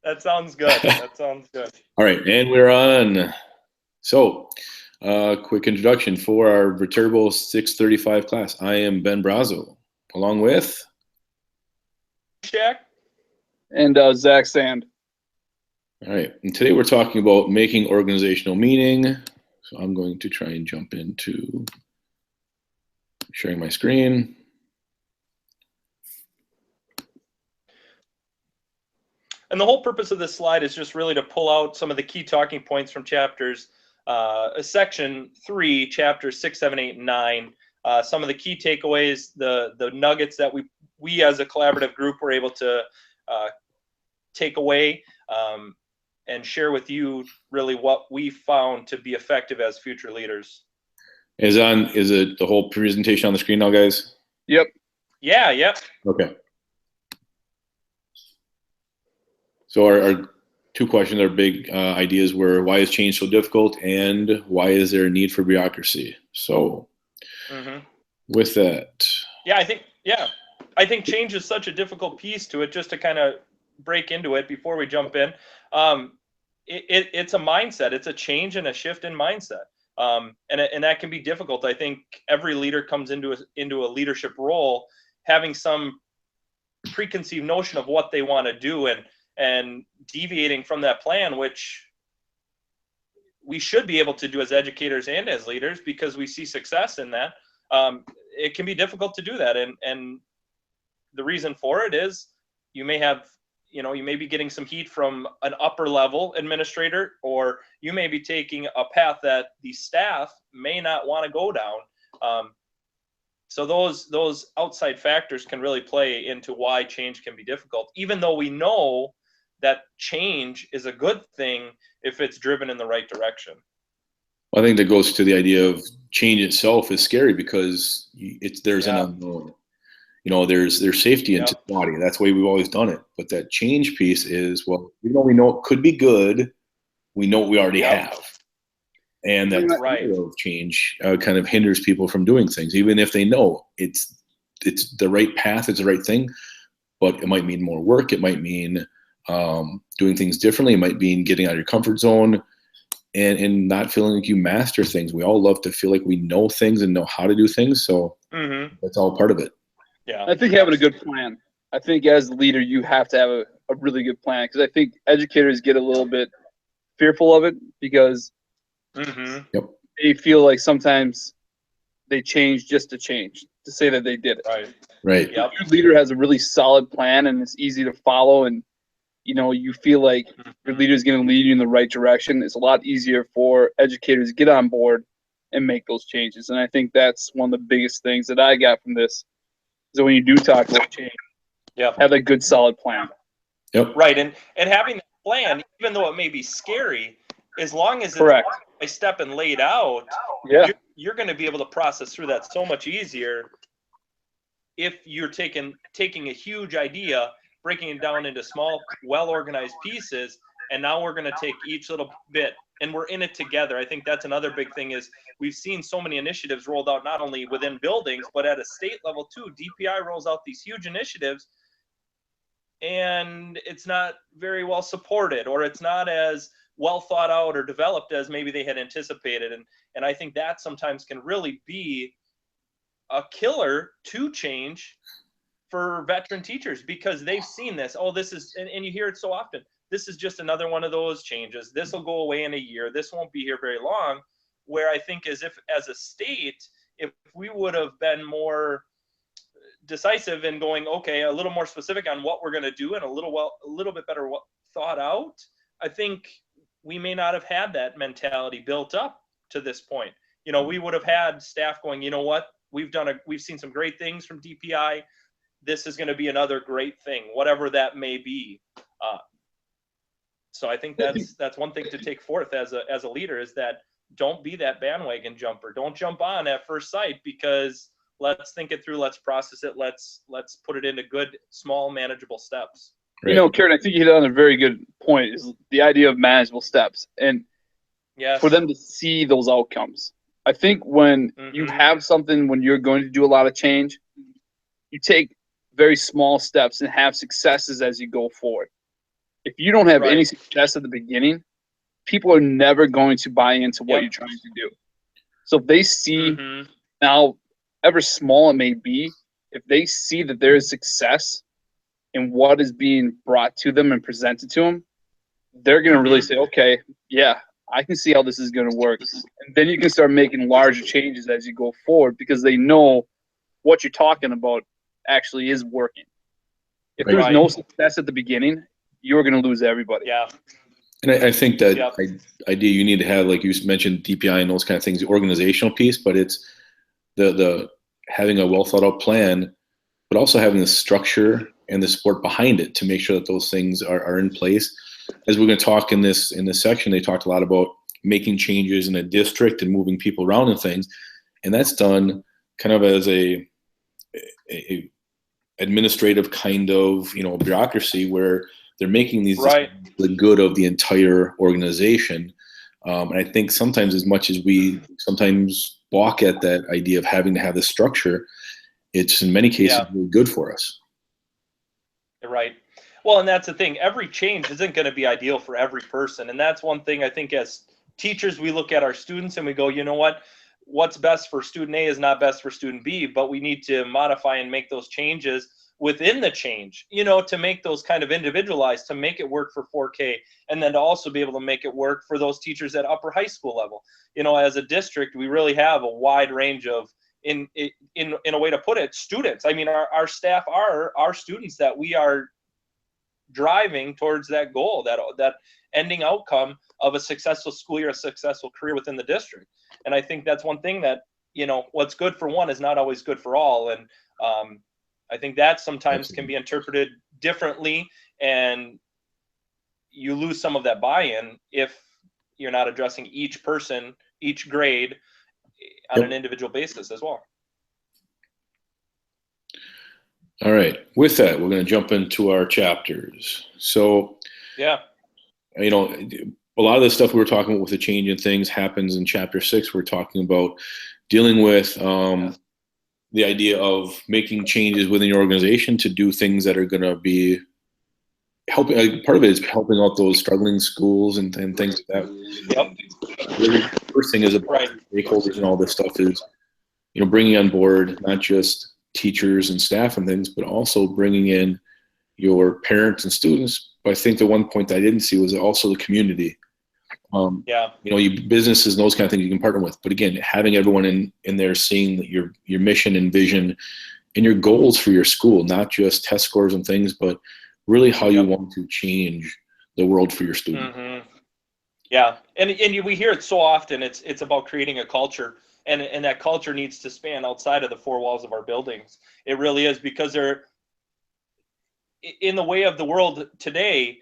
That sounds good. That sounds good. All right, and we're on. So, quick introduction for our Viterbo 635 class. I am Ben Brazo, along with Shaq and Zach Sand. All right, and today we're talking about making organizational meaning. So I'm going to try and jump into sharing my screen. And the whole purpose of this slide is just really to pull out some of the key talking points from section 3, chapters 6, 7, 8, and 9. Some of the key takeaways, the nuggets that we as a collaborative group were able to take away and share with you really what we found to be effective as future leaders. Is it the whole presentation on the screen now, guys? Yep. Yeah, yep. Okay. So our two questions, our big ideas were, why is change so difficult, and why is there a need for bureaucracy? So with that. Yeah, I think change is such a difficult piece to it. Just to kind of break into it before we jump in, it's a mindset. It's a change and a shift in mindset, and that can be difficult. I think every leader comes into a leadership role having some preconceived notion of what they want to do, and deviating from that plan, which we should be able to do as educators and as leaders because we see success in that. It can be difficult to do that, and the reason for it is you may be getting some heat from an upper level administrator, or you may be taking a path that the staff may not want to go down. So those outside factors can really play into why change can be difficult, even though we know that change is a good thing if it's driven in the right direction. Well, I think that goes to the idea of change itself is scary because there's an unknown. There's safety into the body. That's the way we've always done it. But that change piece is, well, we know it could be good. We know what we already have. And that fear of change kind of hinders people from doing things, even if they know it's the right path, it's the right thing. But it might mean more work. It might mean doing things differently. It might mean getting out of your comfort zone and not feeling like you master things. We all love to feel like we know things and know how to do things. So that's all part of it. Yeah, I think having a good plan. I think as a leader, you have to have a really good plan, because I think educators get a little bit fearful of it because they feel like sometimes they change just to change, to say that they did it. Right. Yep. If your leader has a really solid plan and it's easy to follow, and you feel like your leader is going to lead you in the right direction, it's a lot easier for educators to get on board and make those changes. And I think that's one of the biggest things that I got from this. So when you do talk about change, have a good solid plan. Right, and having that plan, even though it may be scary, as long as it's by step and laid out, you're going to be able to process through that so much easier. If you're taking a huge idea, breaking it down into small, well-organized pieces, and now we're going to take each little bit and we're in it together. I think that's another big thing is we've seen so many initiatives rolled out, not only within buildings, but at a state level too. DPI rolls out these huge initiatives and it's not very well supported, or it's not as well thought out or developed as maybe they had anticipated. And I think that sometimes can really be a killer to change for veteran teachers, because they've seen this. Oh, this is, and you hear it so often, this is just another one of those changes. This will go away in a year. This won't be here very long. Where I think as a state, if we would have been more decisive in going, okay, a little more specific on what we're going to do and a little bit better thought out, I think we may not have had that mentality built up to this point. We would have had staff going, you know what, we've seen some great things from DPI. This is going to be another great thing, whatever that may be. So I think that's one thing to take forth as a leader, is that don't be that bandwagon jumper. Don't jump on at first sight, because let's think it through. Let's process it. Let's put it into good, small, manageable steps. Right. Karen, I think you hit on a very good point, is the idea of manageable steps, and for them to see those outcomes. I think when you have something, when you're going to do a lot of change, you take very small steps and have successes as you go forward. If you don't have any Right. success at the beginning, people are never going to buy into what Yep. you're trying to do. So if they see Mhm. now, ever small it may be, if they see that there is success in what is being brought to them and presented to them, they're going to really say, okay, yeah, I can see how this is going to work. And then you can start making larger changes as you go forward because they know what you're talking about actually is working. If there's no Right. success at the beginning, you're going to lose everybody. Yeah. And I think that Yep. idea you need to have, like you mentioned, DPI and those kind of things, the organizational piece, but it's the having a well thought out plan, but also having the structure and the support behind it to make sure that those things are in place. As we're going to talk in this section, they talked a lot about making changes in a district and moving people around and things, and that's done kind of as a administrative kind of bureaucracy where they're making these Right. the good of the entire organization. And I think sometimes, as much as we sometimes balk at that idea of having to have the structure, it's in many cases Yeah. really good for us. Right. Well, and that's the thing. Every change isn't going to be ideal for every person. And that's one thing I think as teachers, we look at our students and we go, you know what? What's best for student A is not best for student B, but we need to modify and make those changes within the change, to make those kind of individualized, to make it work for 4K, and then to also be able to make it work for those teachers at upper high school level. As a district, we really have a wide range of, in a way to put it, students. I mean, our staff are our students that we are driving towards that goal, that ending outcome of a successful school year, a successful career within the district. And I think that's one thing that, what's good for one is not always good for all. And I think that sometimes can be interpreted differently, and you lose some of that buy-in if you're not addressing each person, each grade on an individual basis as well. All right. With that, we're going to jump into our chapters. So, Yeah. a lot of the stuff we were talking about with the change in things happens in chapter 6. We're talking about dealing with the idea of making changes within your organization to do things that are going to be helping. Part of it is helping out those struggling schools and things like that. Yep. The first thing is about stakeholders and all this stuff is, bringing on board not just teachers and staff and things, but also bringing in your parents and students. But I think the one point that I didn't see was also the community. Businesses and those kind of things you can partner with. But again, having everyone in there seeing your mission and vision and your goals for your school, not just test scores and things, but really how you want to change the world for your students. Mm-hmm. Yeah, and we hear it so often. It's about creating a culture, and that culture needs to span outside of the four walls of our buildings. It really is, because they're in the way of the world today.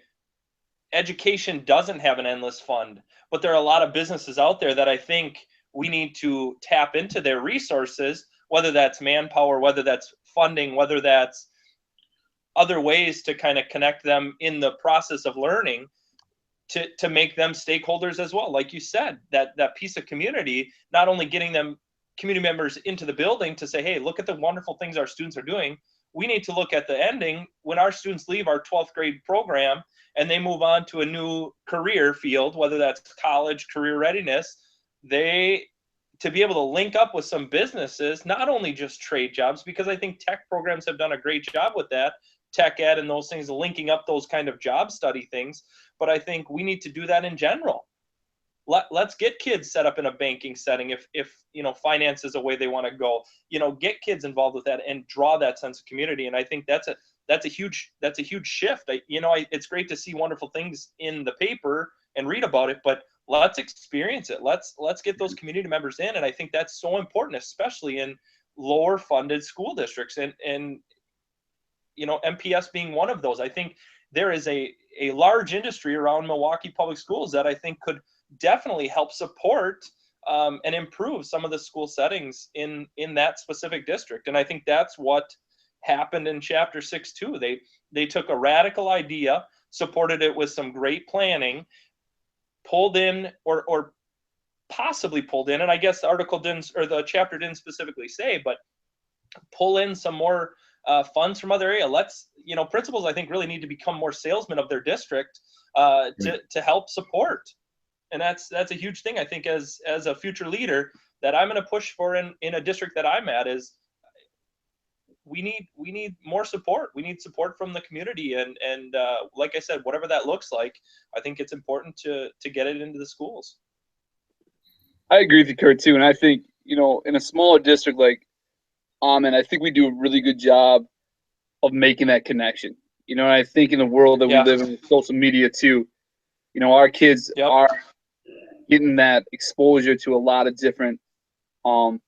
Education doesn't have an endless fund, but there are a lot of businesses out there that I think we need to tap into their resources, whether that's manpower, whether that's funding, whether that's other ways to kind of connect them in the process of learning, to make them stakeholders as well. Like you said, that piece of community, not only getting them community members into the building to say, hey, look at the wonderful things our students are doing. We need to look at the ending when our students leave our 12th grade program and they move on to a new career field, whether that's college, career readiness, to be able to link up with some businesses, not only just trade jobs, because I think tech programs have done a great job with that, tech ed and those things, linking up those kind of job study things. But I think we need to do that in general. Let's get kids set up in a banking setting if finance is a way they want to go. Get kids involved with that and draw that sense of community. And I think that's a huge shift. It's great to see wonderful things in the paper and read about it, but let's experience it. Let's get those community members in. And I think that's so important, especially in lower funded school districts, and MPS being one of those. I think there is a large industry around Milwaukee Public Schools that I think could definitely help support and improve some of the school settings in that specific district. And I think that's what happened in chapter 6 too. They took a radical idea, supported it with some great planning, pulled in or possibly pulled in, and I guess the article didn't, or the chapter didn't specifically say, but pull in some more funds from other area. Let's, principals, I think, really need to become more salesmen of their district to help support. And that's a huge thing, I think, as a future leader that I'm going to push for in a district that I'm at is we need more support. We need support from the community. And like I said, whatever that looks like, I think it's important to get it into the schools. I agree with you, Kurt, too. And I think, in a smaller district like Almond, I think we do a really good job of making that connection. And I think in the world that we live in with social media too, our kids are getting that exposure to a lot of different areas.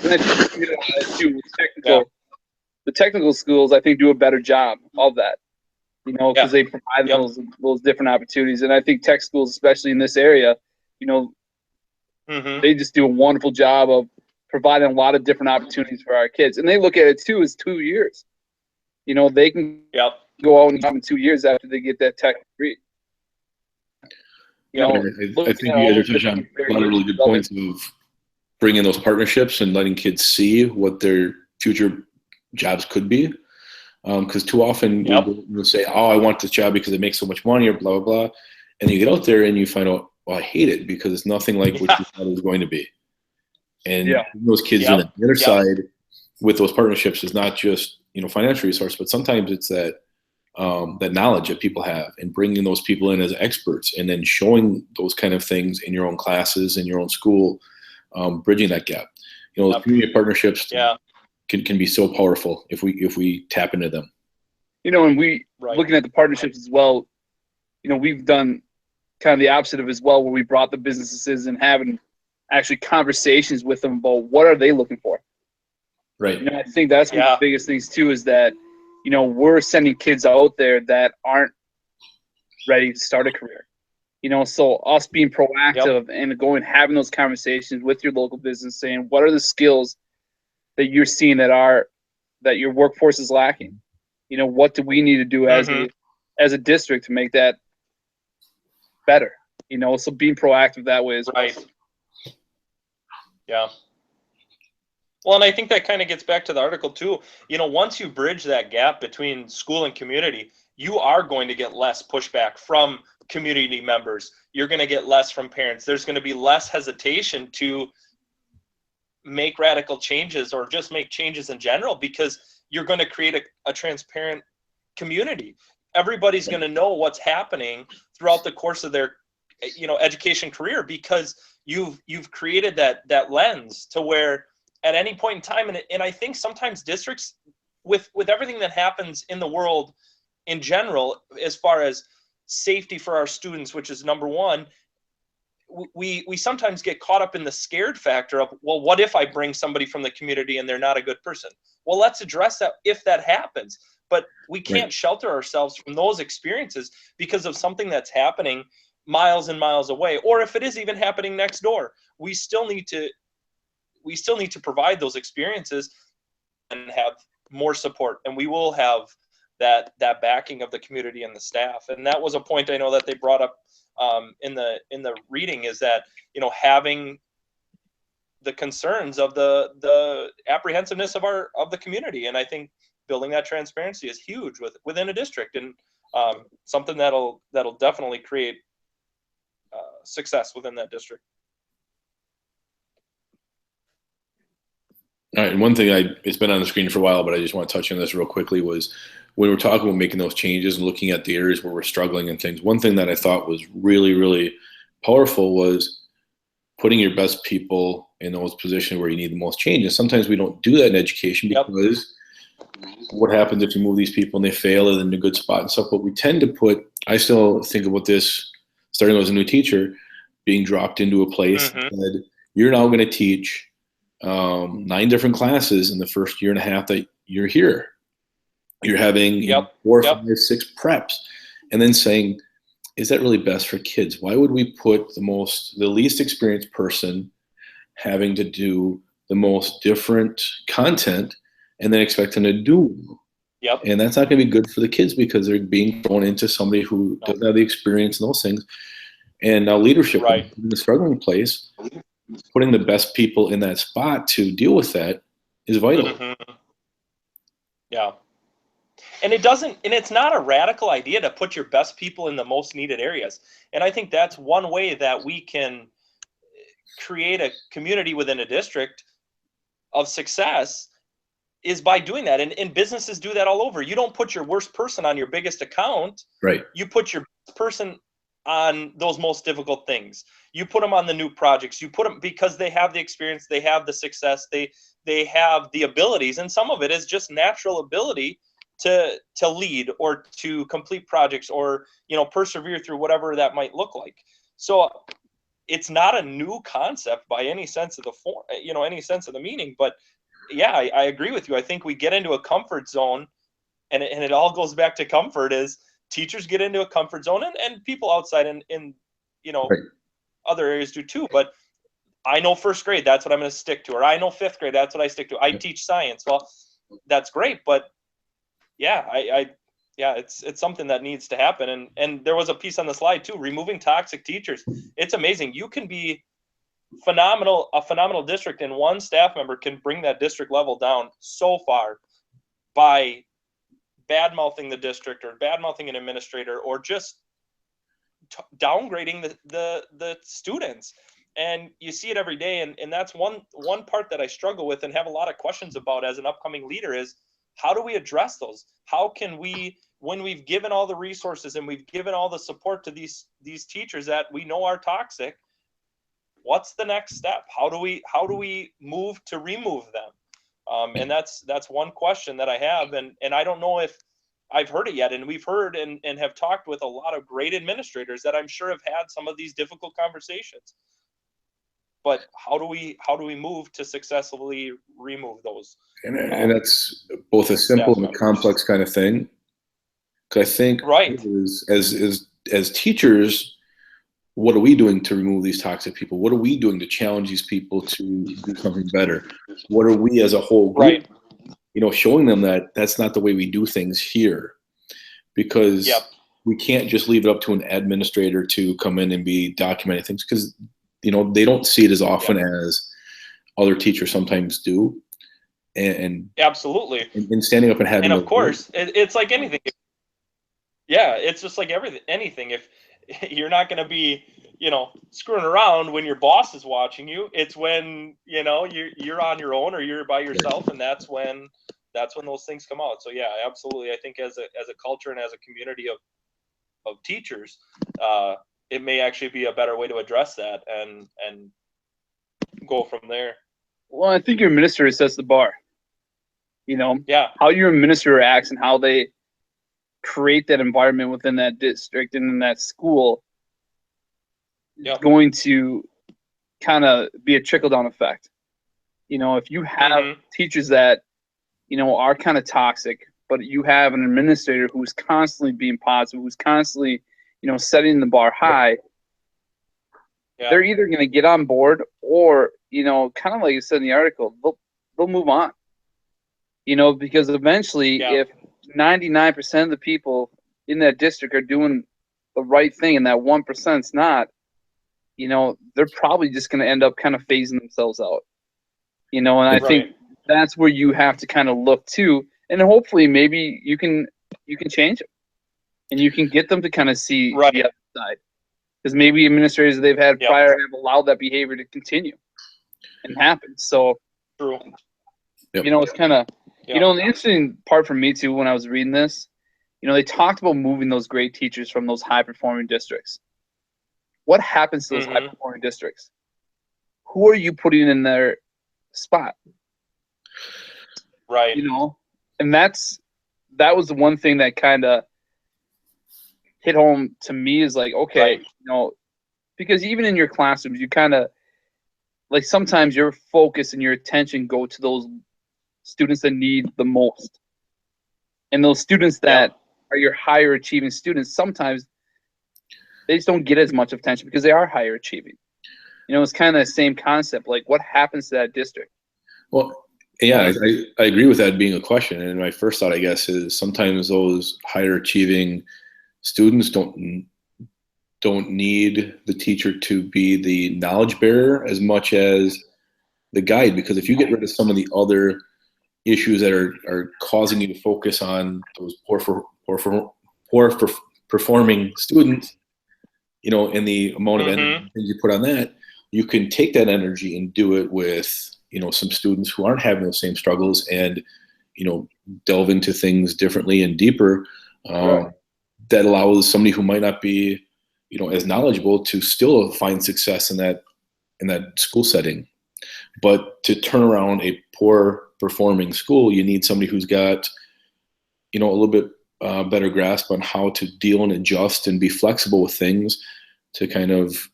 And I think too, with the technical schools, I think, do a better job of that, because they provide those different opportunities. And I think tech schools, especially in this area, they just do a wonderful job of providing a lot of different opportunities for our kids. And they look at it too as 2 years. They can go out and job in 2 years after they get that tech degree. I think you guys are touching on a lot of really good points of bringing those partnerships and letting kids see what their future jobs could be. Because too often we'll say, oh, I want this job because it makes so much money or blah, blah, blah. And you get out there and you find out, well, I hate it because it's nothing like what you thought it was going to be. And those kids on the other side with those partnerships is not just, financial resource, but sometimes it's that knowledge that people have and bringing those people in as experts and then showing those kind of things in your own classes, in your own school, bridging that gap. Those community partnerships can be so powerful if we tap into them. And we looking at the partnerships as well, we've done kind of the opposite of as well, where we brought the businesses and having actually conversations with them about what are they looking for. Right. I think that's one of the biggest things too, is that, we're sending kids out there that aren't ready to start a career. So us being proactive and going, having those conversations with your local business, saying, what are the skills that you're seeing that your workforce is lacking? What do we need to do as a district to make that better? So being proactive that way as well. Yeah. Well, and I think that kind of gets back to the article too. Once you bridge that gap between school and community, you are going to get less pushback from community members. You're going to get less from parents. There's going to be less hesitation to make radical changes or just make changes in general, because you're going to create a transparent community. Everybody's going to know what's happening throughout the course of their education career, because you've created that lens to where at any point in time, and I think sometimes districts with everything that happens in the world in general, as far as safety for our students, which is number one, we sometimes get caught up in the scared factor of, well, what if I bring somebody from the community and they're not a good person? Well, let's address that if that happens. But we can't shelter ourselves from those experiences because of something that's happening miles and miles away, or if it is even happening next door. We still need to provide those experiences and have more support, and we will have that backing of the community and the staff. And that was a point I know that they brought up in the reading, is that having the concerns of the apprehensiveness of the community. And I think building that transparency is huge within a district, and something that'll definitely create success within that district. All right, and one thing it's been on the screen for a while, but I just want to touch on this real quickly, was when we're talking about making those changes and looking at the areas where we're struggling and things, one thing that I thought was really, really powerful was putting your best people in those positions where you need the most change. And sometimes we don't do that in education because what happens if you move these people and they fail and in a good spot and stuff. But we tend to I still think about this, starting as a new teacher, being dropped into a place that you're now going to teach 9 different classes in the first year and a half that you're here. You're having 4, 5, 6 preps, and then saying, is that really best for kids? Why would we put the least experienced person having to do the most different content and then expect them to do? And that's not going to be good for the kids, because they're being thrown into somebody who doesn't have the experience and those things. And now leadership in the struggling place, putting the best people in that spot to deal with that is vital. Mm-hmm. Yeah. And it's not a radical idea to put your best people in the most needed areas. And I think that's one way that we can create a community within a district of success is by doing that. And businesses do that all over. You don't put your worst person on your biggest account. Right. You put your best person on those most difficult things. You put them on the new projects. You put them because they have the experience, they have the success, they have the abilities, and some of it is just natural ability to lead or to complete projects or persevere through whatever that might look like. So it's not a new concept by any sense of the form, any sense of the meaning. But yeah, I agree with you. I think we get into a comfort zone, and it all goes back to comfort. Is teachers get into a comfort zone, and people outside in Right. other areas do too. But I know first grade, that's what I'm going to stick to, or I know fifth grade, that's what I stick to. I teach science. Well, that's great, but yeah, it's something that needs to happen. And there was a piece on the slide too, removing toxic teachers. It's amazing. You can be a phenomenal district, and one staff member can bring that district level down so far by bad-mouthing the district or bad-mouthing an administrator or just downgrading the students. And you see it every day. And that's one part that I struggle with and have a lot of questions about as an upcoming leader is, how do we address those? How can we, when we've given all the resources and we've given all the support to these teachers that we know are toxic, what's the next step? How do we move to remove them? And that's one question that I have. And I don't know if I've heard it yet. And we've heard and have talked with a lot of great administrators that I'm sure have had some of these difficult conversations. But how do we move to successfully remove those? And that's both a simple and a complex kind of thing. Because I think right. as teachers, what are we doing to remove these toxic people? What are we doing to challenge these people to do something better? What are we as a whole group, right. Showing them that that's not the way we do things here, because we can't just leave it up to an administrator to come in and be documenting things, because they don't see it as often as other teachers sometimes do. And absolutely. And standing up and having, and of course, it's like anything. Yeah, it's just like anything. If you're not going to be, screwing around when your boss is watching you, it's when you're on your own or you're by yourself, and that's when those things come out. So yeah, absolutely. I think as a culture and as a community of teachers, it may actually be a better way to address that and go from there. Well, I think your administrator sets the bar. How your administrator acts and how they create that environment within that district and in that school is going to kind of be a trickle-down effect. If you have teachers that, are kind of toxic, but you have an administrator who's constantly being positive, who's constantly, setting the bar high, they're either going to get on board or, kind of like you said in the article, they'll move on. Because eventually if 99% of the people in that district are doing the right thing and that 1%'s not, they're probably just going to end up kind of phasing themselves out. And I think that's where you have to kind of look too, and hopefully maybe you can change them, and you can get them to kind of see the other side, because maybe administrators they've had prior have allowed that behavior to continue and happen. So, true. It's kind of, the interesting part for me too when I was reading this, they talked about moving those great teachers from those high-performing districts. What happens to those high-performing districts? Who are you putting in their spot? Right. And that was the one thing that kind of hit home to me is like, okay, because even in your classrooms, you kind of like sometimes your focus and your attention go to those students that need the most. And those students that are your higher achieving students, sometimes they just don't get as much attention because they are higher achieving. It's kind of the same concept. Like, what happens to that district? Well, yeah, I agree with that being a question. And my first thought, I guess, is sometimes those higher achieving students don't need the teacher to be the knowledge bearer as much as the guide. Because if you get rid of some of the other issues that are causing you to focus on those poor performing students, you know, and the amount of energy you put on that, you can take that energy and do it with, you know, some students who aren't having those same struggles, and, you know, delve into things differently and deeper, that allows somebody who might not be, you know, as knowledgeable to still find success in that school setting. But to turn around a poor performing school, you need somebody who's got, you know, a little bit better grasp on how to deal and adjust and be flexible with things to kind of,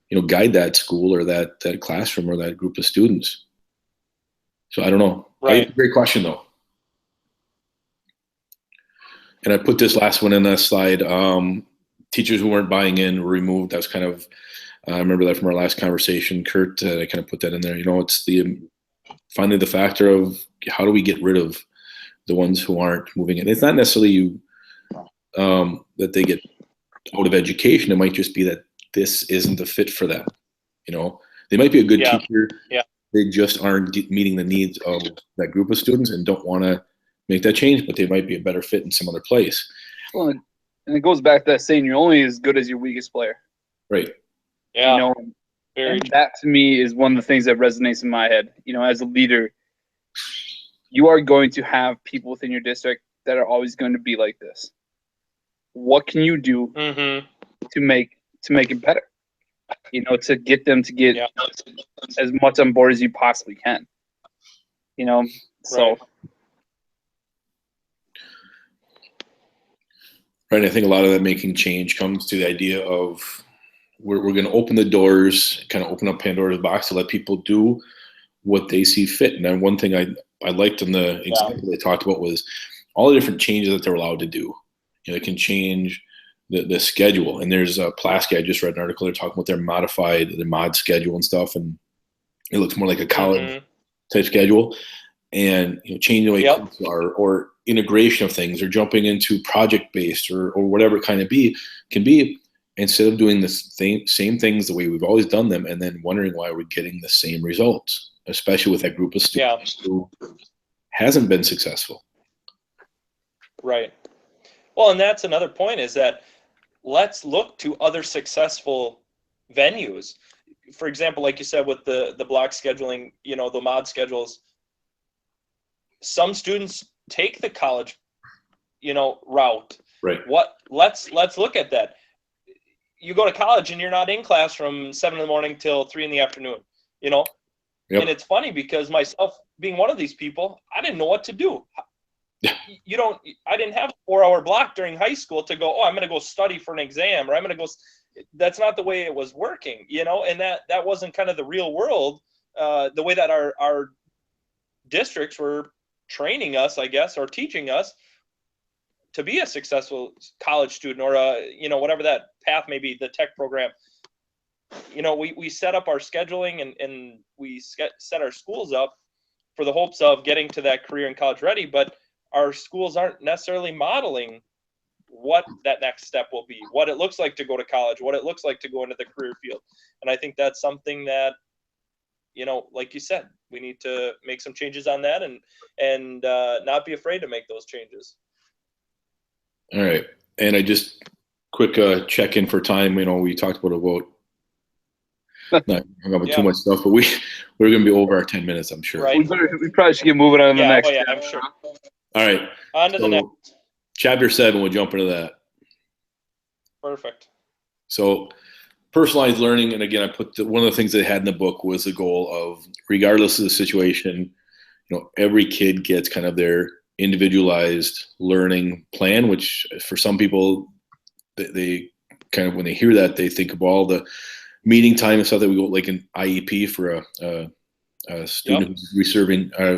you know, guide that school or that classroom or that group of students. So I don't know. Right. Great question though. And I put this last one in that slide. Teachers who weren't buying in were removed. That was kind of, I remember that from our last conversation, Kurt. I kind of put that in there. You know, it's finally the factor of how do we get rid of the ones who aren't moving in. It's not necessarily that they get out of education. It might just be that this isn't a fit for them. You know, they might be a good teacher. Yeah. They just aren't meeting the needs of that group of students and don't want to make that change, but they might be a better fit in some other place. Well, and it goes back to that saying, you're only as good as your weakest player. Right. Yeah. You know, and that to me is one of the things that resonates in my head. You know, as a leader, you are going to have people within your district that are always going to be like this. What can you do to make it better? You know, to get them to get as much on board as you possibly can. You know, so. Right. I think a lot of that making change comes to the idea of we're going to open the doors, kind of open up Pandora's box to let people do what they see fit. And then one thing I liked in the example they talked about was all the different changes that they're allowed to do. You know, they can change the schedule. And there's a Pulaski, I just read an article, they're talking about their mod schedule and stuff. And it looks more like a college type schedule. And, you know, changing the way kids are, or integration of things, or jumping into project-based or whatever it kind of can be, instead of doing the same things the way we've always done them and then wondering why we're getting the same results, especially with that group of students who hasn't been successful. Right. Well, and that's another point, is that let's look to other successful venues. For example, like you said, with the block scheduling, you know, the mod schedules, some students take the college, you know, route. Right. Let's look at that. You go to college and you're not in class from 7 in till 3 p.m, you know? And it's funny because myself being one of these people, I didn't know what to do. I didn't have a 4-hour block during high school to go, oh, I'm going to go study for an exam, or I'm going to go. That's not the way it was working, you know? And that wasn't kind of the real world, the way that our districts were training us, I guess, or teaching us to be a successful college student, or you know, whatever that path may be, the tech program. You know, we set up our scheduling and we set our schools up for the hopes of getting to that career and college ready, but our schools aren't necessarily modeling what that next step will be, what it looks like to go to college, what it looks like to go into the career field. And I think that's something that, you know, like you said, we need to make some changes on that and not be afraid to make those changes. All right. And I just quick check in for time. You know, we talked about not too much stuff, but we're going to be over our 10 minutes, I'm sure. Right. We probably should get moving on to the next. I'm sure. All right. On to the next. Chapter 7, we'll jump into that. Perfect. So personalized learning, and again, I put one of the things they had in the book was the goal of, regardless of the situation, you know, every kid gets kind of their individualized learning plan, which for some people, they kind of, when they hear that, they think of all the meeting time and stuff that we go, like an IEP for a student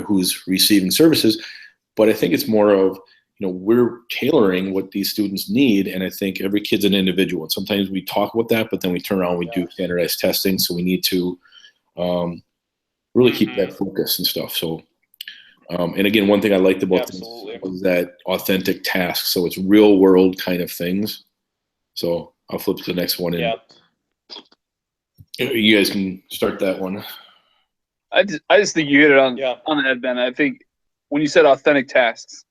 who's receiving services. But I think it's more of, you know, we're tailoring what these students need, and I think every kid's an individual. And sometimes we talk about that, but then we turn around and we do standardized testing. So we need to really keep that focus and stuff. So, and again, one thing I liked about this was that authentic task. So it's real world kind of things. So I'll flip to the next one. And you guys can start that one. I just think you hit it on the head, Ben. I think when you said authentic tasks,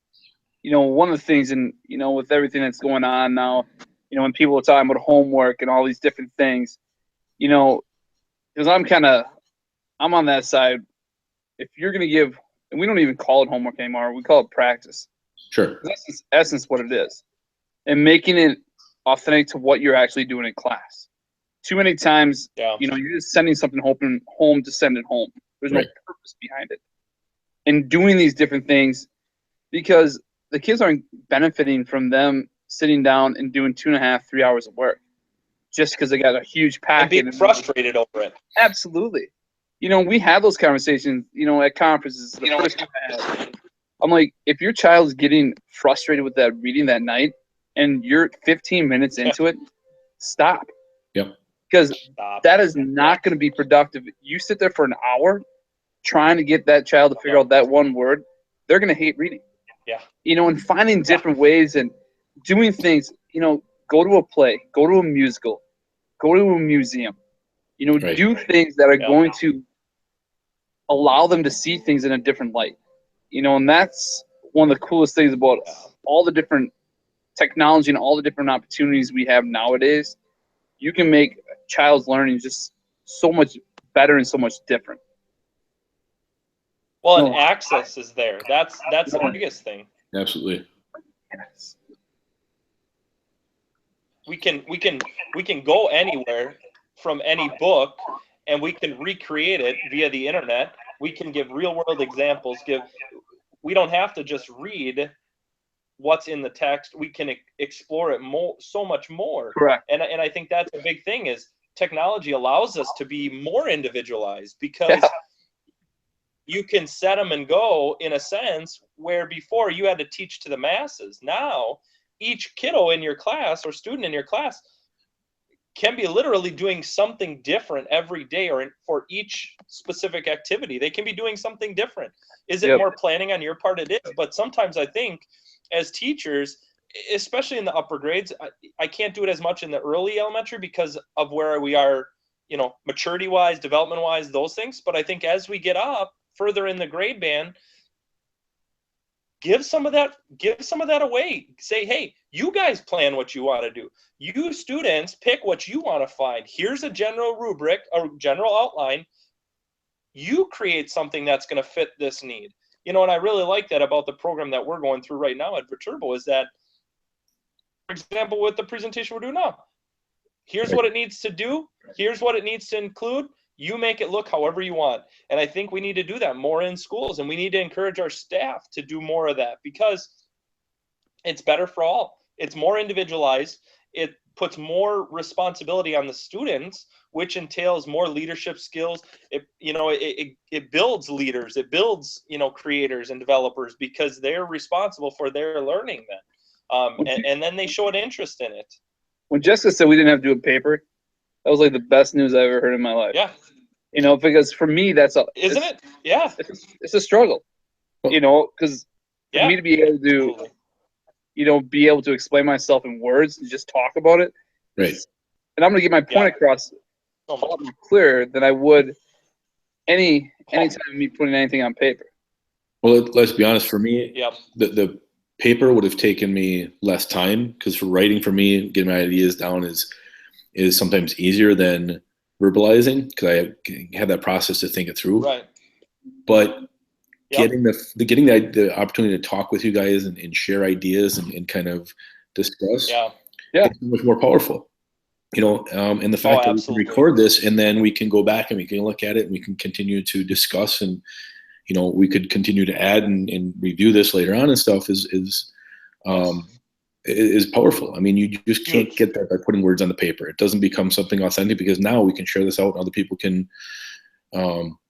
one of the things, and with everything that's going on now, when people are talking about homework and all these different things, because I'm on that side. If you're going to give, and we don't even call it homework anymore, we call it practice. Sure. That's in essence what it is. And making it authentic to what you're actually doing in class. Too many times, you're just sending something home to send it home. There's no purpose behind it. And doing these different things, because the kids aren't benefiting from them sitting down and doing 2.5, 3 hours of work just because they got a huge packet. And being frustrated over it. Absolutely. We have those conversations, at conferences. The first time I had, I'm like, if your child's getting frustrated with that reading that night and you're 15 minutes into it, stop. Yep. Because that is not going to be productive. You sit there for an hour trying to get that child to figure out that one word, they're going to hate reading. Yeah. And finding different ways and doing things, go to a play, go to a musical, go to a museum, do things that are going to allow them to see things in a different light. And that's one of the coolest things about all the different technology and all the different opportunities we have nowadays. You can make a child's learning just so much better and so much different. Well, and access is there. That's the biggest thing. Absolutely. Yes. We can go anywhere from any book, and we can recreate it via the internet. We can give real world examples. We don't have to just read what's in the text. We can explore it so much more. Correct. And I think that's a big thing, is technology allows us to be more individualized, because you can set them and go in a sense where before you had to teach to the masses. Now each kiddo in your class or student in your class can be literally doing something different every day, or for each specific activity. They can be doing something different. Is it more planning on your part? It is. But sometimes I think as teachers, especially in the upper grades, I can't do it as much in the early elementary because of where we are, maturity wise, development wise, those things. But I think as we get up further in the grade band, give some of that away. Say, hey, you guys plan what you want to do. You students pick what you want to find. Here's a general rubric or general outline. You create something that's going to fit this need. And I really like that about the program that we're going through right now at Viterbo, is that, for example, with the presentation we're doing now, here's what it needs to do. Here's what it needs to include. You make it look however you want. And I think we need to do that more in schools, and we need to encourage our staff to do more of that, because it's better for all. It's more individualized. It puts more responsibility on the students, which entails more leadership skills. It builds leaders. It builds, creators and developers, because they're responsible for their learning then. And then they show an interest in it. When Jessica said we didn't have to do a paper, that was like the best news I've ever heard in my life. Yeah. Because for me, isn't it? Yeah. It's a struggle, because for me to be able to, be able to explain myself in words and just talk about it. Right. And I'm going to get my point across a lot more clearer than I would anytime me putting anything on paper. Well, let's be honest. For me, Yep. the paper would have taken me less time, because for writing, for me, getting my ideas down is sometimes easier than verbalizing, because I have that process to think it through. Right. But getting the opportunity to talk with you guys and share ideas and kind of discuss, it's much more powerful. And the fact that we can record this, and then we can go back and we can look at it and we can continue to discuss, and we could continue to add and review this later on and stuff is powerful. I mean, you just can't get that by putting words on the paper. It doesn't become something authentic, because now we can share this out and other people can,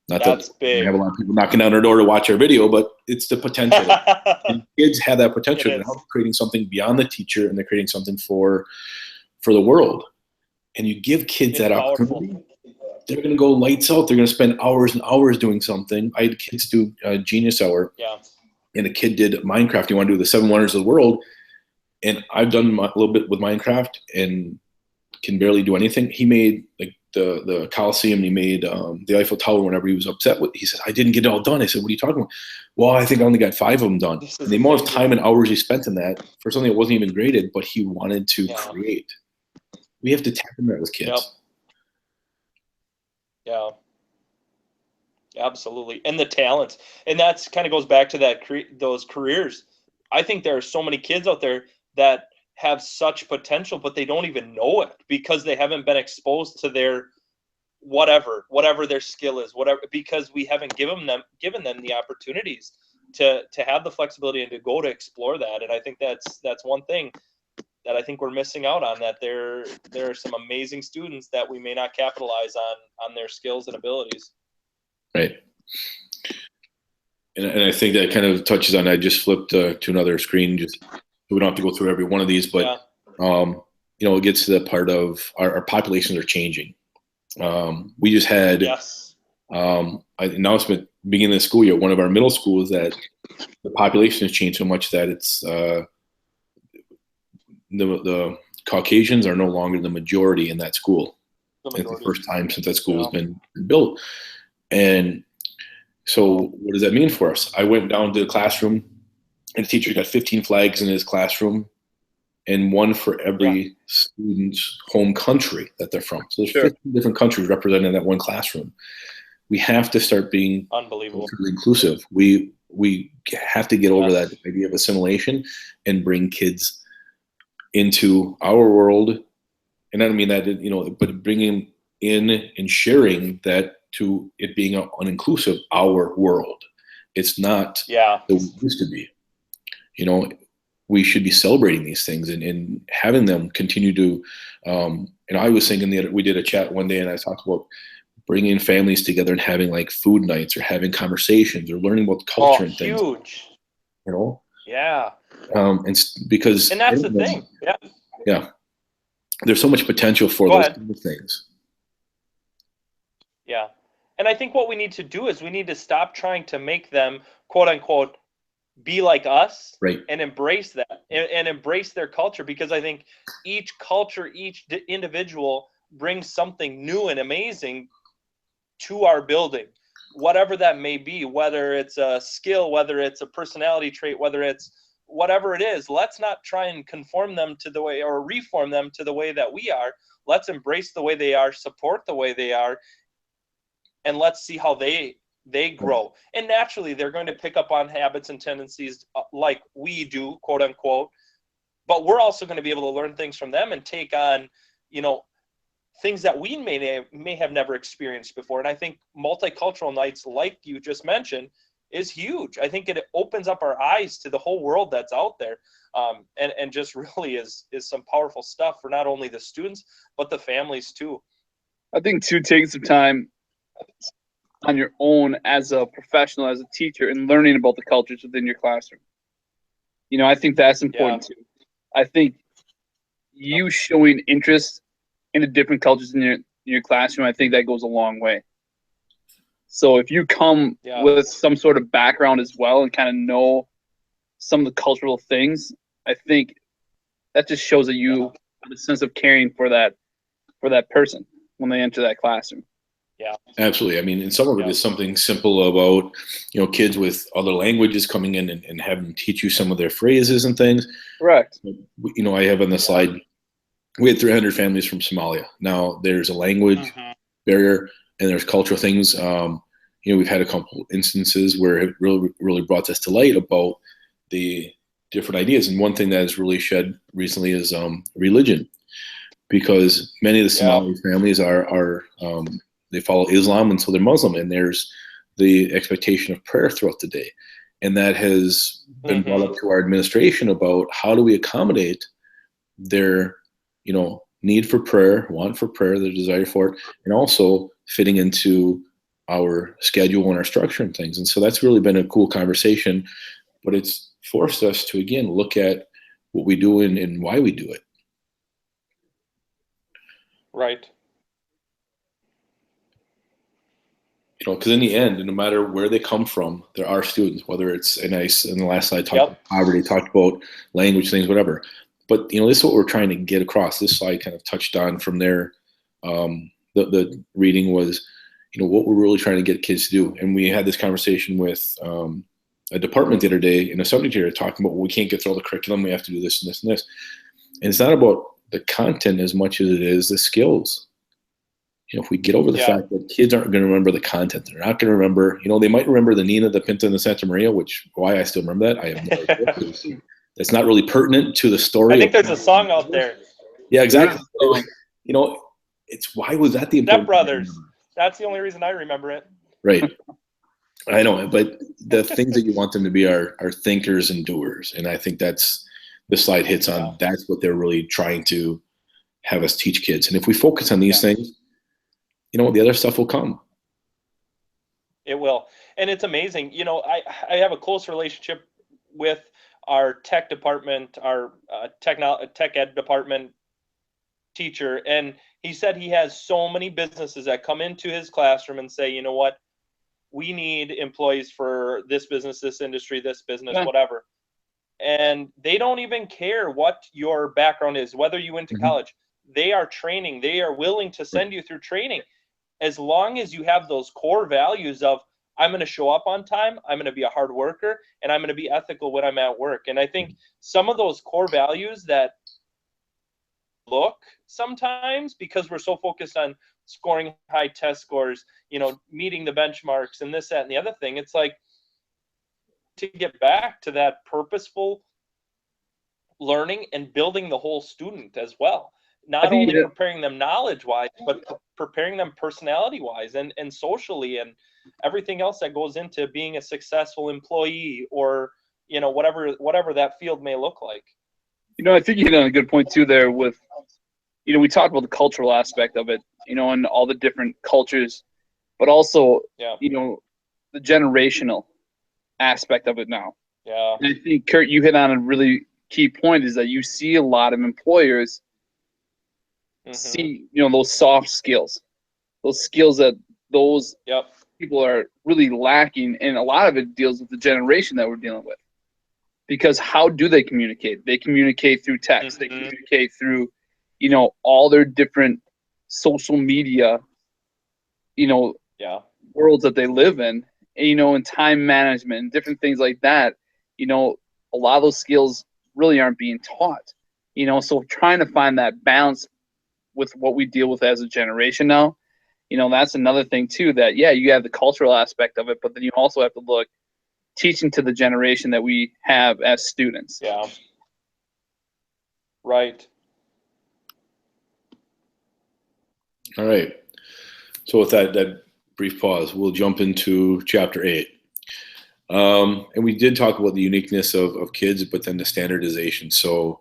That's big. We have a lot of people knocking down our door to watch our video, but it's the potential. And kids have that potential. They're creating something beyond the teacher, and they're creating something for the world. And you give kids that opportunity, they're going to go lights out. They're going to spend hours and hours doing something. I had kids do a Genius Hour, and a kid did Minecraft. He wanted to do the 7 Wonders of the World. And I've done a little bit with Minecraft and can barely do anything. He made like the Coliseum. He made the Eiffel Tower. Whenever he was upset with, he said, "I didn't get it all done." I said, "What are you talking about?" "Well, I think I only got 5 of them done." And the amount of time and hours he spent in that for something that wasn't even graded, but he wanted to create. We have to tap into that with kids. Yeah, absolutely. And the talents, and that's kind of goes back to that those careers. I think there are so many kids out there that have such potential, but they don't even know it because they haven't been exposed to their whatever their skill is, whatever, because we haven't given them the opportunities to have the flexibility and to go to explore that. And I think that's one thing that I think we're missing out on, that there are some amazing students that we may not capitalize on their skills and abilities. Right. And I think that kind of touches on, I just flipped to another screen, just so we don't have to go through every one of these, but it gets to the part of our populations are changing. We just had an announcement beginning of the school year, one of our middle schools, that the population has changed so much that it's the Caucasians are no longer the majority in that school. It's the first time since that school has been built. And so what does that mean for us? I went down to the classroom, and the teacher got 15 flags in his classroom, and one for every student's home country that they're from. So there's 15 different countries represented in that one classroom. We have to start being unbelievable inclusive. We have to get over that idea of assimilation and bring kids into our world. And I don't mean that, but bringing in and sharing that to it being an inclusive, our world. It's not the way it used to be. We should be celebrating these things and having them continue to, and I was thinking that we did a chat one day, and I talked about bringing families together and having like food nights or having conversations or learning about the culture and things. Huge. And because, and that's the thing. There's so much potential for those kind of things. Yeah. And I think what we need to do is we need to stop trying to make them, quote unquote, be like us, and embrace that and embrace their culture, because I think each culture, each individual brings something new and amazing to our building, whatever that may be, whether it's a skill, whether it's a personality trait, whether it's whatever it is. Let's not try and conform them to the way or reform them to the way that we are. Let's embrace the way they are, support the way they are, and let's see how they grow. And naturally, they're going to pick up on habits and tendencies like we do, quote unquote. But we're also going to be able to learn things from them and take on, things that we may have never experienced before. And I think multicultural nights, like you just mentioned, is huge. I think it opens up our eyes to the whole world that's out there, and just really is some powerful stuff for not only the students but the families too. I think too, taking some time on your own as a professional, as a teacher, and learning about the cultures within your classroom. I think that's important too. I think you showing interest in the different cultures in your classroom, I think that goes a long way. So if you come with some sort of background as well and kind of know some of the cultural things, I think that just shows that you have a sense of caring for that person when they enter that classroom. Yeah, absolutely. I mean, and some of it is something simple about, kids with other languages coming in and having them teach you some of their phrases and things. Correct. I have on the slide, we had 300 families from Somalia. Now there's a language barrier and there's cultural things. We've had a couple instances where it really brought this to light about the different ideas. And one thing that has really shed recently is religion, because many of the Somali families are they follow Islam, and so they're Muslim, and there's the expectation of prayer throughout the day. And that has been brought up to our administration about how do we accommodate their, need for prayer, want for prayer, their desire for it, and also fitting into our schedule and our structure and things. And so that's really been a cool conversation, but it's forced us to, again, look at what we do and why we do it. Right. Because in the end, no matter where they come from, there are students, whether it's, and I, in the last slide, talked about poverty, talked about language, things, whatever. But, this is what we're trying to get across. This slide kind of touched on from their the reading was, what we're really trying to get kids to do. And we had this conversation with a department the other day in a subject area talking about, well, we can't get through all the curriculum. We have to do this and this and this. And it's not about the content as much as it is the skills. If we get over the fact that kids aren't going to remember the content, they're not going to remember, they might remember the Nina, the Pinta, and the Santa Maria, why I still remember that, I have no idea. That's not really pertinent to the story. I think there's a song out there. Yeah, exactly. It's why was that the important Step Brothers. That's the only reason I remember it. Right. I know, but the things that you want them to be are thinkers and doers. And I think that's the slide hits on. That's what they're really trying to have us teach kids. And if we focus on these things, the other stuff will come. It will. And it's amazing. I have a close relationship with our tech department, our tech ed department teacher. And he said he has so many businesses that come into his classroom and say, you know what, we need employees for this business, this industry, this business, whatever. And they don't even care what your background is, whether you went to college. They are training. They are willing to send you through training. As long as you have those core values of, I'm going to show up on time, I'm going to be a hard worker, and I'm going to be ethical when I'm at work. And I think some of those core values that look sometimes, because we're so focused on scoring high test scores, meeting the benchmarks and this, that, and the other thing, it's like to get back to that purposeful learning and building the whole student as well. Not only preparing them knowledge-wise, but preparing them personality-wise and socially and everything else that goes into being a successful employee or, whatever that field may look like. I think you hit on a good point too there with, we talked about the cultural aspect of it, and all the different cultures, but also, the generational aspect of it now. Yeah. And I think, Kurt, you hit on a really key point is that you see a lot of employers see, those soft skills, those skills that those people are really lacking. And a lot of it deals with the generation that we're dealing with. Because how do they communicate? They communicate through text. They communicate through, all their different social media, worlds that they live in, and time management and different things like that. A lot of those skills really aren't being taught, so trying to find that balance with what we deal with as a generation now, that's another thing too, that, you have the cultural aspect of it, but then you also have to look teaching to the generation that we have as students. Yeah. Right. All right. So with that brief pause, we'll jump into chapter 8. And we did talk about the uniqueness of kids, but then the standardization. So,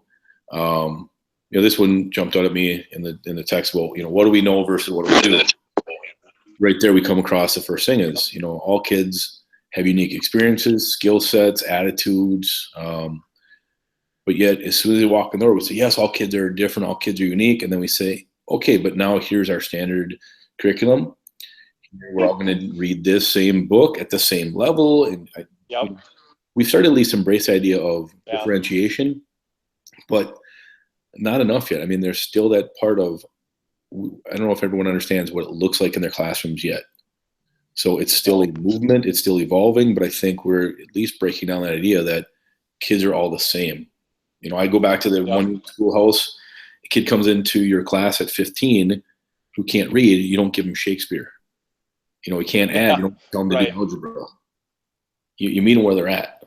this one jumped out at me in the text. Well, what do we know versus what do we do? Right there, we come across the first thing is, all kids have unique experiences, skill sets, attitudes. But yet, as soon as they walk in the door, we say, yes, all kids are different. All kids are unique. And then we say, okay, but now here's our standard curriculum. We're all going to read this same book at the same level. And we've started to at least embrace the idea of differentiation, but not enough yet. I mean, there's still that part of, I don't know if everyone understands what it looks like in their classrooms yet. So it's still a movement, it's still evolving, but I think we're at least breaking down that idea that kids are all the same. I go back to the one schoolhouse, a kid comes into your class at 15 who can't read, you don't give him Shakespeare. He can't add, you don't tell him to do algebra. You meet them where they're at.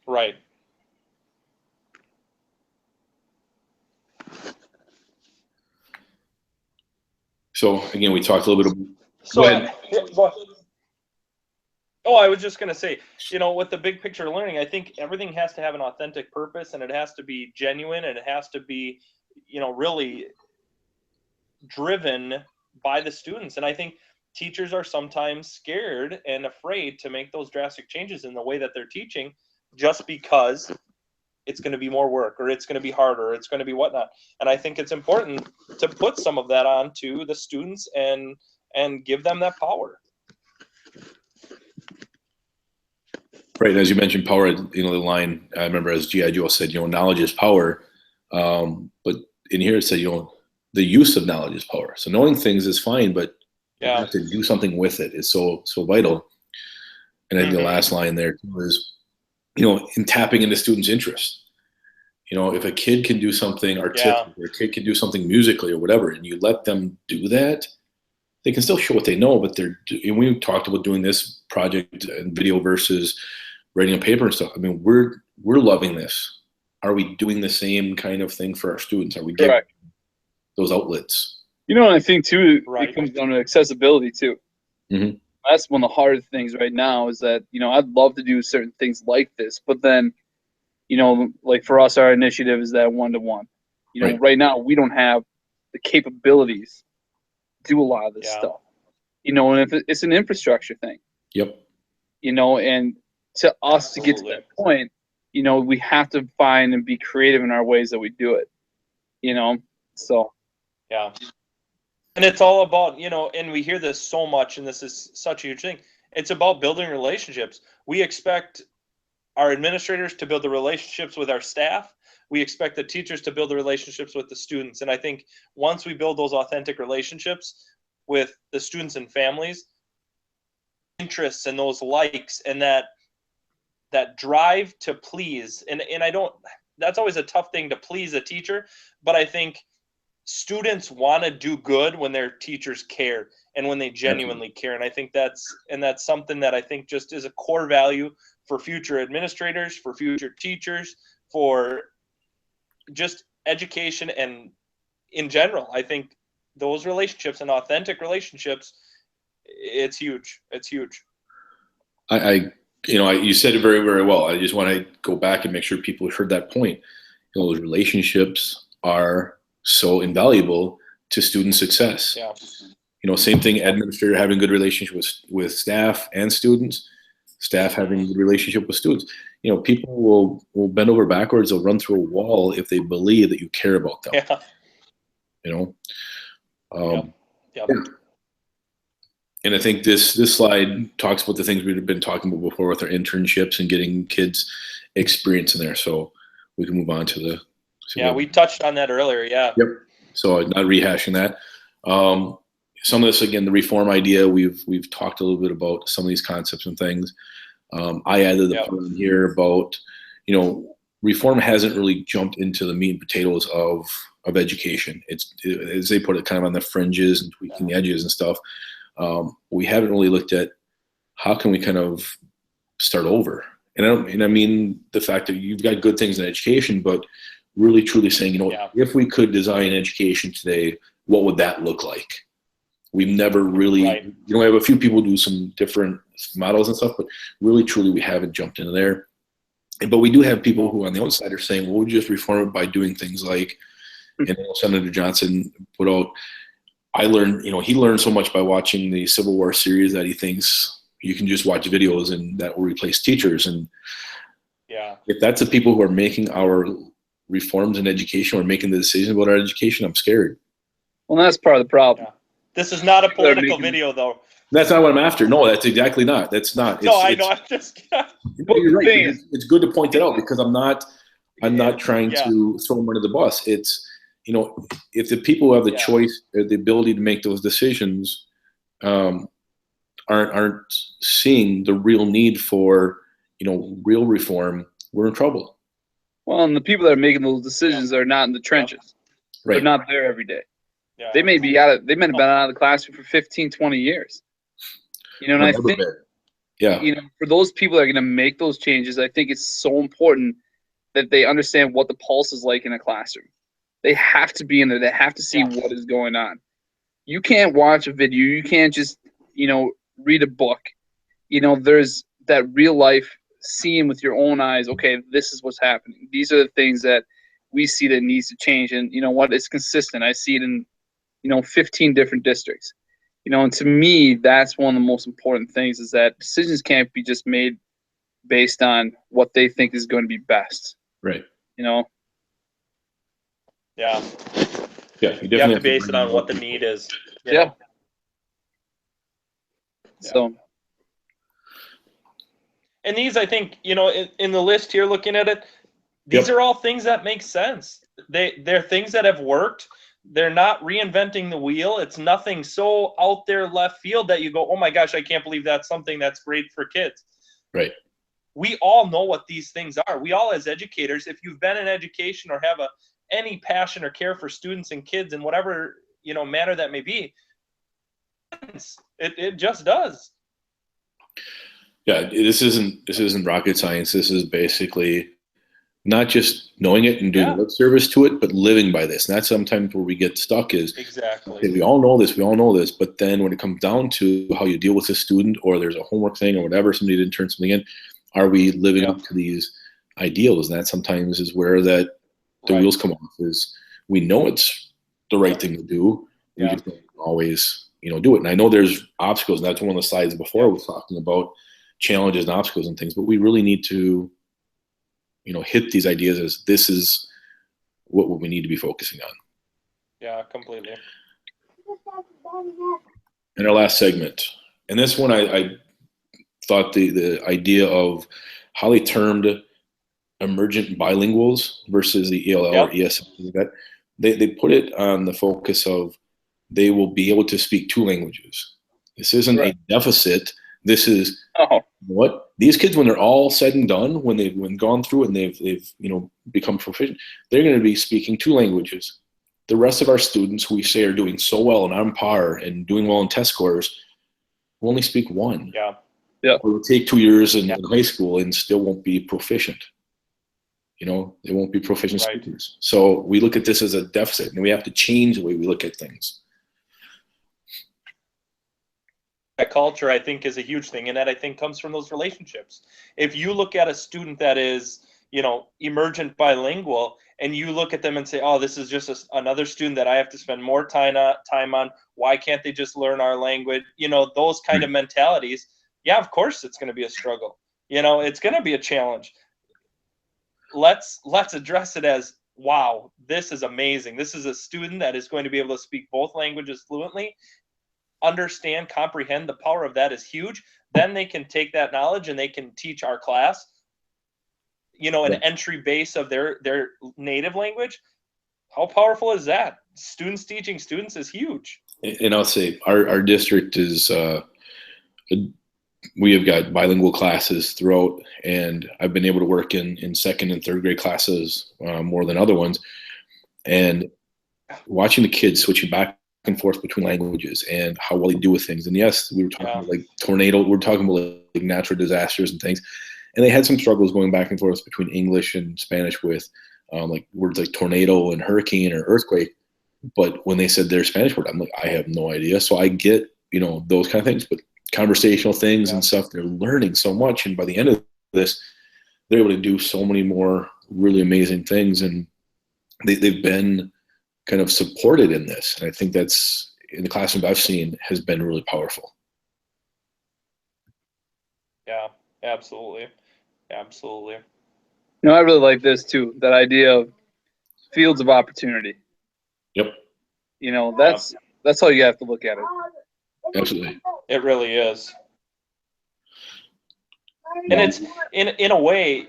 Right. So again, we talked a little bit. So, I was just going to say, with the big picture learning, I think everything has to have an authentic purpose, and it has to be genuine, and it has to be, really driven by the students. And I think teachers are sometimes scared and afraid to make those drastic changes in the way that they're teaching, just because it's going to be more work, or it's going to be harder, or it's going to be whatnot. And I think it's important to put some of that on to the students and give them that power. Right. And as you mentioned, power, the line, I remember as G.I. Joe said, knowledge is power. But in here it said, the use of knowledge is power. So knowing things is fine, but you Yeah. have to do something with it is so vital. And I think the last line there too is, in tapping into students' interest. If a kid can do something artistic or a kid can do something musically or whatever, and you let them do that, they can still show what they know, but and we talked about doing this project and video versus writing a paper and stuff. I mean, we're loving this. Are we doing the same kind of thing for our students? Are we giving those outlets? And I think too, Right. it comes down to accessibility too. Mm-hmm. That's one of the hardest things right now is that, I'd love to do certain things like this, but then, like for us, our initiative is that one-to-one. Right now we don't have the capabilities to do a lot of this stuff. And if it's an infrastructure thing. Yep. And to us to get to that point, we have to find and be creative in our ways that we do it. So. Yeah. And it's all about, and we hear this so much, and this is such a huge thing. It's about building relationships. We expect our administrators to build the relationships with our staff. We expect the teachers to build the relationships with the students. And I think once we build those authentic relationships with the students and families, interests and those likes and that drive to please, and that's always a tough thing to please a teacher, but I think students want to do good when their teachers care and when they genuinely care. And I think that's something that I think just is a core value for future administrators, for future teachers, for just education and in general. I think those relationships and authentic relationships, it's huge. It's huge. You said it very, very well. I just want to go back and make sure people heard that point. Those relationships are so invaluable to student success. Yeah. Same thing, administrator having a good relationship with staff and students, staff having a good relationship with students. People will bend over backwards, they'll run through a wall if they believe that you care about them. Yeah. Yeah. And I think this slide talks about the things we've been talking about before with our internships and getting kids experience in there. So we can move on to the. We touched on that earlier. Yeah. Yep. So not rehashing that. Some of this, again, the reform idea, we've talked a little bit about some of these concepts and things. I added the part in here about, reform hasn't really jumped into the meat and potatoes of education. It's, as they put it, kind of on the fringes and tweaking the edges and stuff. We haven't really looked at how can we kind of start over. And I mean the fact that you've got good things in education, but really truly saying, if we could design education today, what would that look like? We've never really, we have a few people do some different models and stuff, but really truly we haven't jumped into there. But we do have people who on the outside are saying, well, we'll just reform it by doing things like, and Senator Johnson put out, he learned so much by watching the Civil War series that he thinks you can just watch videos and that will replace teachers. And if that's the people who are making our reforms in education or making the decisions about our education, I'm scared. Well, that's part of the problem. This is not a political video, though. That's not what I'm after. No, that's exactly not. That's not. I know. I'm just. You're right. It's good to point it out because I'm not trying to throw them under the bus. It's, if the people who have the choice, or the ability to make those decisions, aren't seeing the real need for, real reform, we're in trouble. Well, and the people that are making those decisions are not in the trenches. Right. They're not there every day. Yeah. They may be out of, they may have been out of the classroom for 15, 20 years. And I think, for those people that are going to make those changes, I think it's so important that they understand what the pulse is like in a classroom. They have to be in there. They have to see what is going on. You can't watch a video. You can't just, read a book. There's that real life seeing with your own eyes. Okay, this is what's happening. These are the things that we see that needs to change. And you know what? It's consistent. I see it in, 15 different districts. And to me, that's one of the most important things is that decisions can't be just made based on what they think is going to be best. Right. Yeah. Yeah. You have to base it on what the need is. Yeah. So. And these, I think, in the list here, looking at it, these are all things that make sense. They're things that have worked. they're not reinventing the wheel. It's nothing so out there left field that you go, oh my gosh, I can't believe that's something that's great for kids. Right. We all know what these things are. We all, as educators, if you've been in education or have any passion or care for students and kids in whatever manner that may be, it just does. Yeah, this isn't rocket science. This is basically not just knowing it and doing lip service to it, but living by this. And that's sometimes where we get stuck is, exactly. Okay, we all know this, but then when it comes down to how you deal with a student, or there's a homework thing or whatever, somebody didn't turn something in, are we living up to these ideals? And that sometimes is where the wheels come off, is we know it's the right thing to do. We just don't always, do it. And I know there's obstacles, and that's one of the slides before was talking about challenges and obstacles and things, but we really need to, hit these ideas as this is what we need to be focusing on. Yeah, completely. In our last segment, and this one, I thought the idea of how they termed emergent bilinguals versus the ELL or ESL, that they put it on the focus of they will be able to speak 2 languages. This isn't a deficit. This is what these kids, when they're all said and done, when they've gone through it and they've become proficient, they're going to be speaking 2 languages. The rest of our students who we say are doing so well and on par and doing well in test scores will only speak 1. Yeah. Or will take 2 years in high school and still won't be proficient. They won't be proficient speakers. So we look at this as a deficit, and we have to change the way we look at things. That culture, I think, is a huge thing, and that I think comes from those relationships. If you look at a student that is, emergent bilingual, and you look at them and say, oh, this is just another student that I have to spend more time on. Why can't they just learn our language? Those kind of mentalities. Yeah, of course it's going to be a struggle. It's going to be a challenge. Let's address it as, wow, this is amazing. This is a student that is going to be able to speak both languages fluently, understand, comprehend. The power of that is huge. Then they can take that knowledge and they can teach our class, an entry base of their native language. How powerful is that? Students teaching students is huge. And I'll say our district is, we have got bilingual classes throughout, and I've been able to work in 2nd and 3rd grade classes more than other ones. And watching the kids switching back and forth between languages and how well they do with things. And yes, we were talking about like tornado, we're talking about like natural disasters and things. And they had some struggles going back and forth between English and Spanish with like words like tornado and hurricane or earthquake. But when they said their Spanish word, I'm like, I have no idea. So I get, those kind of things, but conversational things and stuff, they're learning so much. And by the end of this, they're able to do so many more really amazing things. And they've been kind of supported in this. And I think that's, in the classrooms I've seen, has been really powerful. Yeah, absolutely. Absolutely. I really like this too, that idea of fields of opportunity. Yep. That's how you have to look at it. Absolutely. It really is. And it's in a way,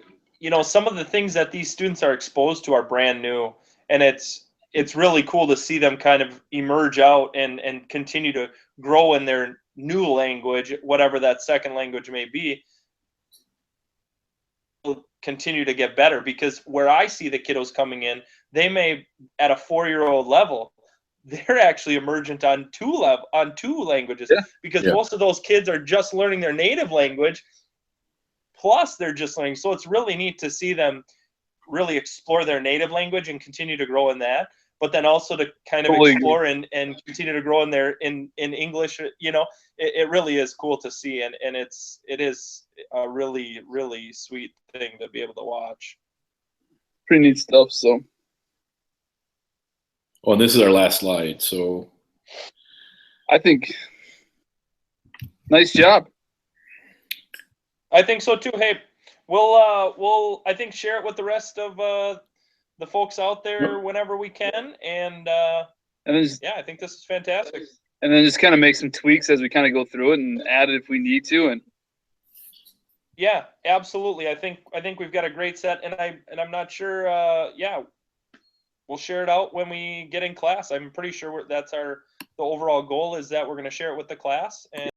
some of the things that these students are exposed to are brand new, and it's really cool to see them kind of emerge out and continue to grow in their new language, whatever that second language may be, continue to get better. Because where I see the kiddos coming in, they may, at a 4-year-old level, they're actually emergent on 2 languages, because most of those kids are just learning their native language, plus they're just learning. So it's really neat to see them really explore their native language and continue to grow in that, but then also to kind of explore and continue to grow in English. It really is cool to see, and it is a really, really sweet thing to be able to watch. Pretty neat stuff. So. Oh, and this is our last slide. So I think nice job. I think so too. Hey, we'll I think share it with the rest of the folks out there whenever we can, and then I think this is fantastic. And then just kind of make some tweaks as we kind of go through it and add it if we need to. And yeah, absolutely. I think we've got a great set, and I'm not sure. we'll share it out when we get in class. I'm pretty sure that's the overall goal is that we're going to share it with the class. And